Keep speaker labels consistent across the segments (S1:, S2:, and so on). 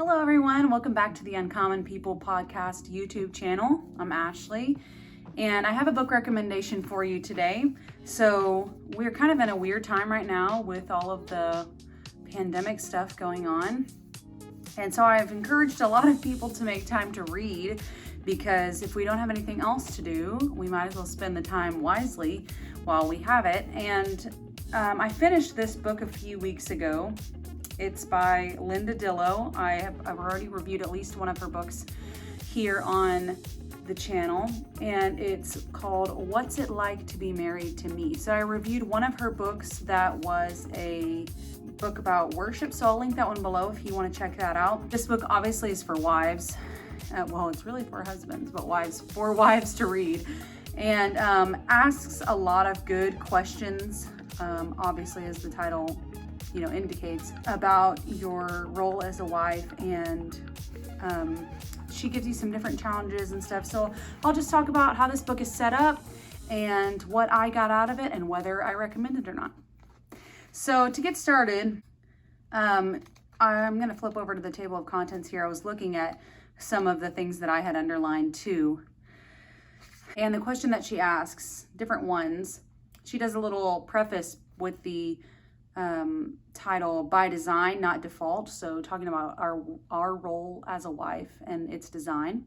S1: Hello everyone, welcome back to the Uncommon People Podcast YouTube channel. I'm Ashley and I have a book recommendation for you today. So we're kind of in a weird time right now with all of the pandemic stuff going on. And so I've encouraged a lot of people to make time to read, because if we don't have anything else to do, we might as well spend the time wisely while we have it. And I finished this book a few weeks ago. It's by Linda Dillow. I've already reviewed at least one of her books here on the channel, and it's called What's It Like to Be Married to Me? So I reviewed one of her books that was a book about worship, so I'll link that one below if you want to check that out. This book obviously is for wives. Well, it's really for husbands, but for wives to read, and asks a lot of good questions, obviously, as the title indicates, about your role as a wife, and she gives you some different challenges and stuff. So I'll just talk about how this book is set up and what I got out of it and whether I recommend it or not. So to get started, I'm going to flip over to the table of contents here. I was looking at some of the things that I had underlined too. And the question that she asks, different ones, she does a little preface with the title By Design, Not Default. So talking about our role as a wife and its design.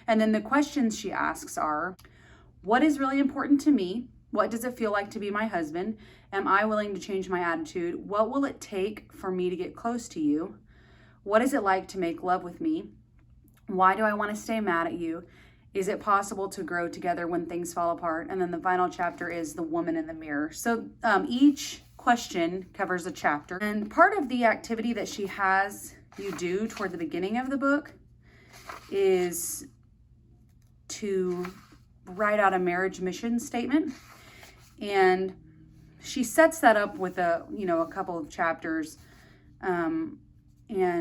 S1: And then the questions she asks are, what is really important to me? What does it feel like to be my husband? Am I willing to change my attitude? What will it take for me to get close to you? What is it like to make love with me? Why do I want to stay mad at you? Is it possible to grow together when things fall apart? And then the final chapter is The Woman in the Mirror. So each question covers a chapter. And part of the activity that she has you do toward the beginning of the book is to write out a marriage mission statement. And she sets that up with a couple of chapters. And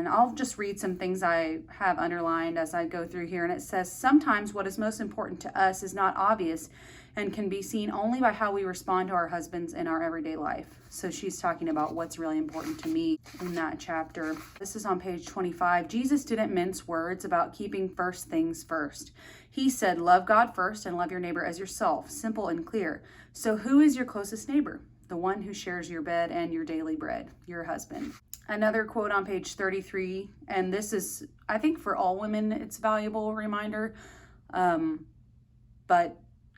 S1: I'll just read some things I have underlined as I go through here. And it says, sometimes what is most important to us is not obvious and can be seen only by how we respond to our husbands in our everyday life. So she's talking about what's really important to me in that chapter. This is on page 25. Jesus didn't mince words about keeping first things first. He said, love God first and love your neighbor as yourself. Simple and clear. So who is your closest neighbor? The one who shares your bed and your daily bread, your husband. Another quote on page 33, and this is, I think for all women, it's a valuable reminder, but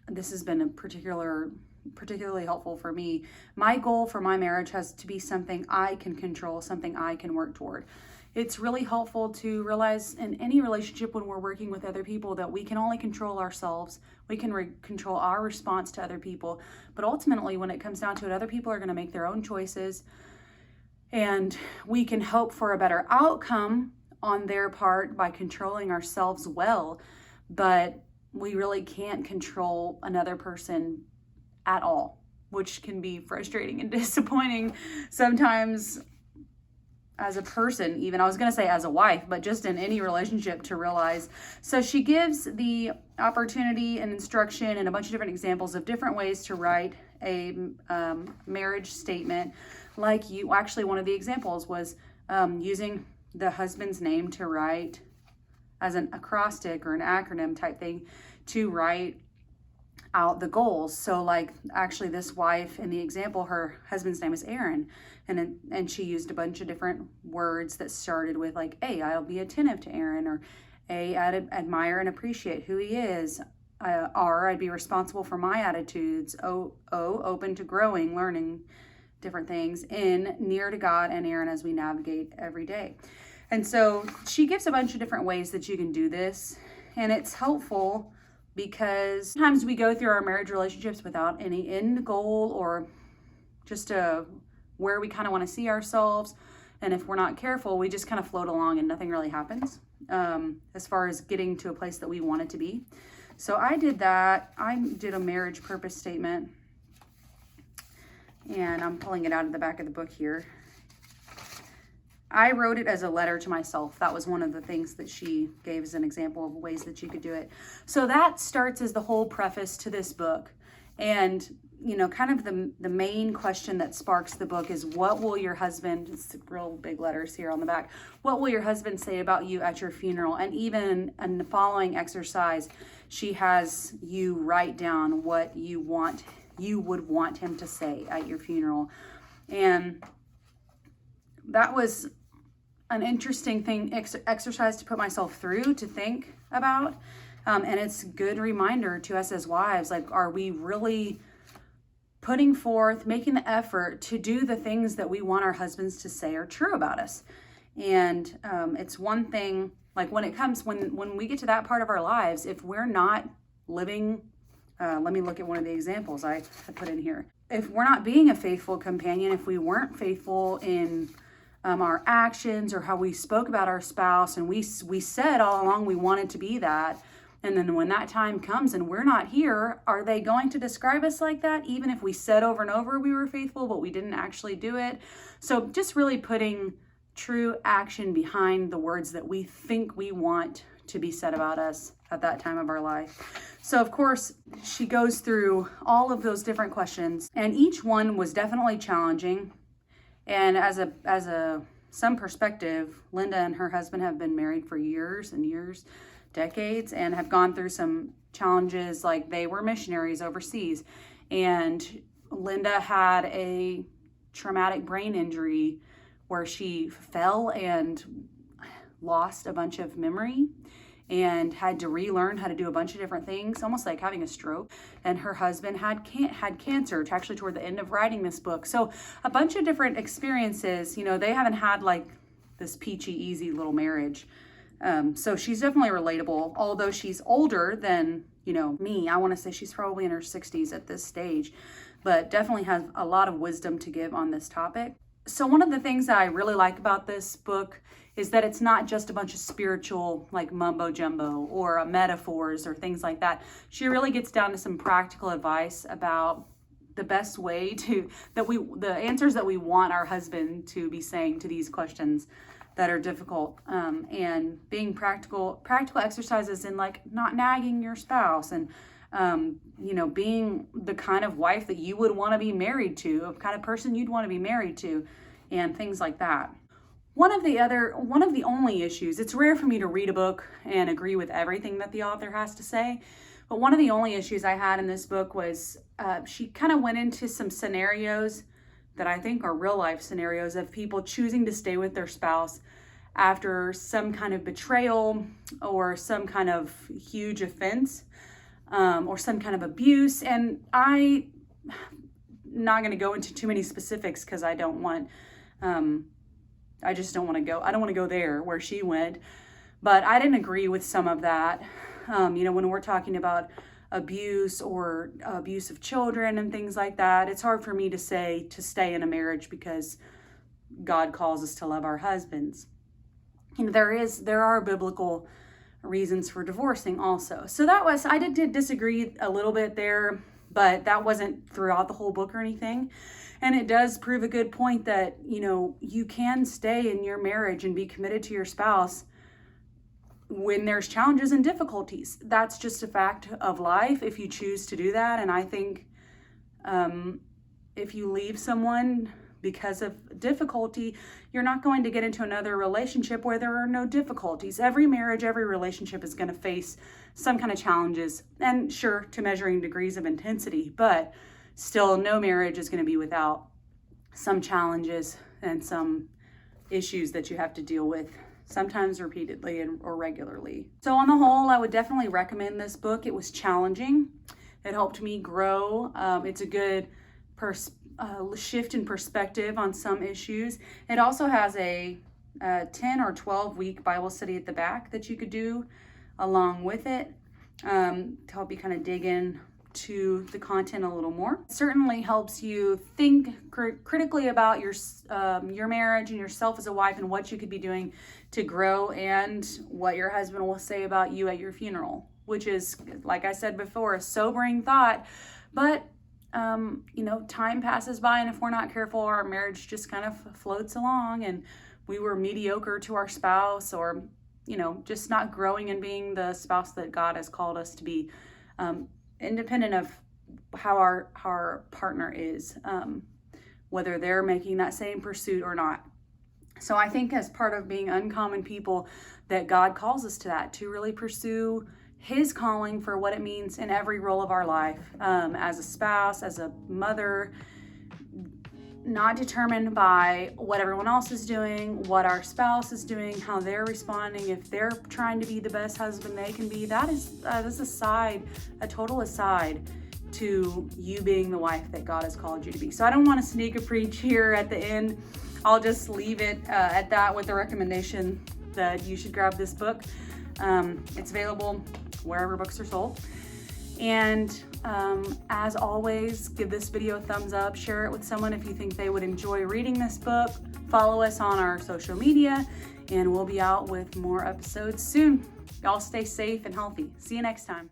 S1: this has been a particularly helpful for me. My goal for my marriage has to be something I can control, something I can work toward. It's really helpful to realize in any relationship when we're working with other people that we can only control ourselves. We can control our response to other people, but ultimately when it comes down to it, other people are going to make their own choices. And we can hope for a better outcome on their part by controlling ourselves well, but we really can't control another person at all, which can be frustrating and disappointing sometimes as a person, even. I was going to say as a wife, but just in any relationship to realize. So she gives the opportunity and instruction and a bunch of different examples of different ways to write a marriage statement. Actually, one of the examples was using the husband's name to write as an acrostic or an acronym type thing to write out the goals. So actually this wife in the example, her husband's name is Aaron, and she used a bunch of different words that started with A, I'll be attentive to Aaron, or A, I'd admire and appreciate who he is. R, I'd be responsible for my attitudes. O, open to growing, learning different things. N, near to God and Aaron as we navigate every day. And so she gives a bunch of different ways that you can do this. And it's helpful because sometimes we go through our marriage relationships without any end goal or just where we kind of want to see ourselves. And if we're not careful, we just kind of float along and nothing really happens as far as getting to a place that we want it to be. So I did that. I did a marriage purpose statement, and I'm pulling it out of the back of the book here. I wrote it as a letter to myself. That was one of the things that she gave as an example of ways that you could do it. So that starts as the whole preface to this book. And kind of the main question that sparks the book is, what will your husband, it's real big letters here on the back, what will your husband say about you at your funeral? And even in the following exercise, she has you write down what you would want him to say at your funeral. And that was an interesting exercise to put myself through, to think about. And it's a good reminder to us as wives, like, are we really putting forth, making the effort to do the things that we want our husbands to say are true about us? And it's one thing, like when we get to that part of our lives, if we're not living, let me look at one of the examples I put in here. If we're not being a faithful companion, if we weren't faithful in our actions or how we spoke about our spouse, and we said all along we wanted to be that, and then when that time comes and we're not here, are they going to describe us like that, even if we said over and over we were faithful, but we didn't actually do it? So just really putting true action behind the words that we think we want to be said about us at that time of our life. So of course, she goes through all of those different questions, and each one was definitely challenging. And as some perspective, Linda and her husband have been married for years and years, decades, and have gone through some challenges. Like, they were missionaries overseas, and Linda had a traumatic brain injury where she fell and lost a bunch of memory and had to relearn how to do a bunch of different things, almost like having a stroke. And her husband had cancer, actually toward the end of writing this book. So a bunch of different experiences. They haven't had like this peachy, easy little marriage. So she's definitely relatable, although she's older than, me. I want to say she's probably in her 60s at this stage, but definitely has a lot of wisdom to give on this topic. So one of the things that I really like about this book is that it's not just a bunch of spiritual, like, mumbo jumbo or metaphors or things like that. She really gets down to some practical advice about the best way the answers that we want our husband to be saying to these questions that are difficult, and being practical exercises in, like, not nagging your spouse, and being the kind of wife that you would want to be married to, the kind of person you'd want to be married to, and things like that. One of the only issues, it's rare for me to read a book and agree with everything that the author has to say, but one of the only issues I had in this book was she kind of went into some scenarios that I think are real life scenarios of people choosing to stay with their spouse after some kind of betrayal or some kind of huge offense, or some kind of abuse. And I'm not going to go into too many specifics because I don't want, I just don't want to go. I don't want to go there where she went, but I didn't agree with some of that. When we're talking about abuse or abuse of children and things like that, it's hard for me to say to stay in a marriage because God calls us to love our husbands. There are biblical reasons for divorcing also. So I did disagree a little bit there, but that wasn't throughout the whole book or anything. And it does prove a good point that, you can stay in your marriage and be committed to your spouse when there's challenges and difficulties. That's just a fact of life if you choose to do that. And I think if you leave someone because of difficulty, you're not going to get into another relationship where there are no difficulties. Every marriage, every relationship is going to face some kind of challenges, and sure, to measuring degrees of intensity, but still no marriage is going to be without some challenges and some issues that you have to deal with, sometimes repeatedly or regularly. So on the whole, I would definitely recommend this book. It was challenging. It helped me grow. It's a good shift in perspective on some issues. It also has a 10 or 12 week Bible study at the back that you could do along with it, to help you kind of dig in to the content a little more. It certainly helps you think critically about your marriage and yourself as a wife and what you could be doing to grow, and what your husband will say about you at your funeral, which is, like I said before, a sobering thought. But time passes by, and if we're not careful, our marriage just kind of floats along, and we were mediocre to our spouse, or just not growing and being the spouse that God has called us to be, independent of how our partner is, whether they're making that same pursuit or not. So I think as part of being uncommon people, that God calls us to that, to really pursue His calling for what it means in every role of our life, as a spouse, as a mother, not determined by what everyone else is doing, what our spouse is doing, how they're responding. If they're trying to be the best husband they can be, that is a total aside to you being the wife that God has called you to be. So I don't want to sneak a preach here at the end. I'll just leave it at that with the recommendation that you should grab this book. It's available wherever books are sold. And as always, give this video a thumbs up, share it with someone if you think they would enjoy reading this book. Follow us on our social media, and we'll be out with more episodes soon. Y'all stay safe and healthy. See you next time.